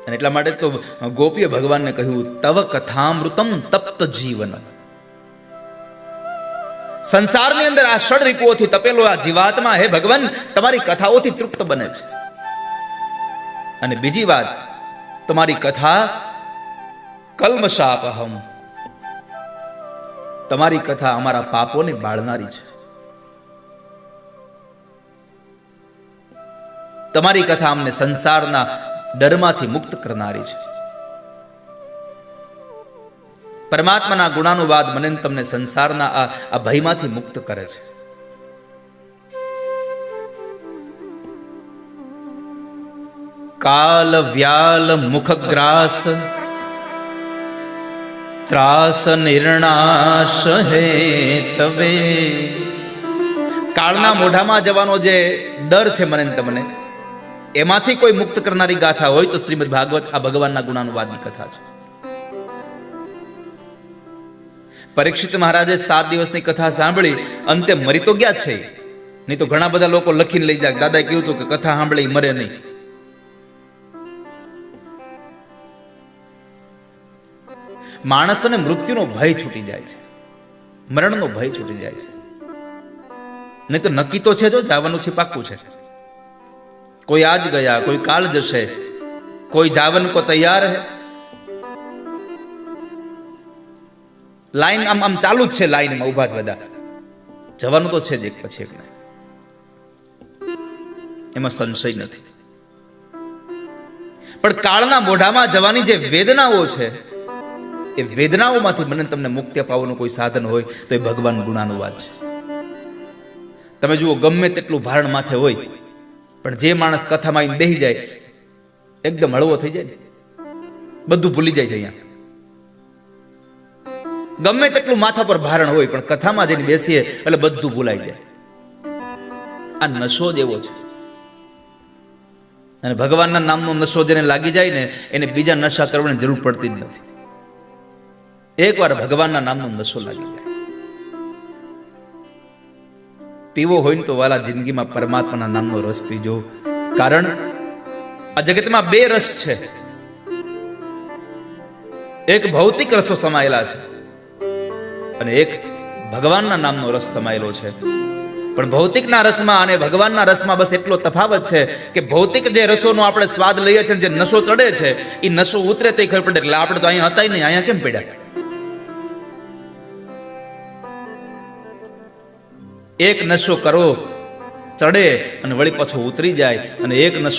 અને એટલા માટે તો ગોપીએ ભગવાનને કહ્યું, તવ કથામૃતમ તપ્ત જીવન. સંસારની અંદર આ ષડ રિપુઓથી તપેલો આ જીવાત્મા, હે ભગવાન, તમારી કથાઓથી તૃપ્ત બને છે. અને બીજી વાત, તમારી કથા કલ્મષાપહમ, તમારી કથા અમારા પાપોને બાળનારી છે. તમારી કથા અમને સંસારના ડરમાંથી મુક્ત કરનારી છે. પરમાત્માના ગુણાનુવાદ મને તમને સંસારના આ ભયમાંથી મુક્ત કરે છે. કાલ વ્યાલ મુખગ્રાસ ત્રાસ નિર્ણાશ હે તવે. કાળના મોઢામાં જવાનો જે ડર છે મને તમને, એમાંથી કોઈ મુક્ત કરનારી ગાથા હોય તો શ્રીમદ ભાગવત આ ભગવાનના ગુણાનુવાદની કથા છે. પરીક્ષિત મહારાજે 7 દિવસની કથા સાંભળી, અંતે મરી તો ગયા છે, નહીં તો ઘણા બધા લોકો લખીને લઈ જાય. દાદાએ કહ્યું હતું કે કથા સાંભળી મરે નહીં. માણસને મૃત્યુનો ભય છૂટી જાય છે, મરણનો ભય છૂટી જાય છે. નહીં તો નક્કી તો છે, જો જવાનું છે, પાક્કું છે. કોઈ આજ ગયા, કોઈ કાલ જશે, કોઈ જાવન કો તૈયાર હે. લાઈન આમ ચાલુ જ છે, લાઈનમાં ઉભા જ બધા. જવાનું તો છે જ એક પછી એક, એમાં સંશય નથી. પણ કાળના મોઢામાં જવાની જે વેદનાઓ છે, એ વેદનાઓમાંથી મને તમને મુક્તિ અપાવવાનું કોઈ સાધન હોય તો એ ભગવાન ગુણાનુવાદ છે. તમે જુઓ, ગમે તેટલું ભારણ માથે હોય, પણ જે માણસ કથામાં આવીને બેસી જાય, એકદમ હળવો થઈ જાય, બધું ભૂલી જાય છે. અહીંયા ગમે તેટલું માથા પર ભારણ હોય, પણ કથામાં જઈને બેસીએ એટલે બધું ભૂલાઈ જાય. આ નશો જ એવો છે. અને ભગવાનના નામનો નશો જેને લાગી જાય ને, એને બીજા નશા કરવાની જરૂર પડતી જ નથી. એકવાર ભગવાનના નામનો નશો લાગી જાય, પીવો હોય ને તો વાલા જિંદગીમાં પરમાત્માના નામનો રસ પીજો. કારણ આ જગતમાં 2 રસ છે. એક ભૌતિક રસો સમાયેલા છે અને એક ભગવાનના નામનો રસ સમાયેલો છે. પણ ભૌતિકના રસમાં અને ભગવાનના રસમાં બસ એટલો તફાવત છે કે ભૌતિક જે રસોનો આપણે સ્વાદ લઈએ છીએ, જે નશો ચડે છે, એ નશો ઉતરે તે ખબર પડે. એટલે આપણે તો અહીંયા હતા નહીં, અહીંયા કેમ પડ્યા? એક નશો કરો, ચડે અને વળી પાછો ઉતરી જાય, અને એક નશો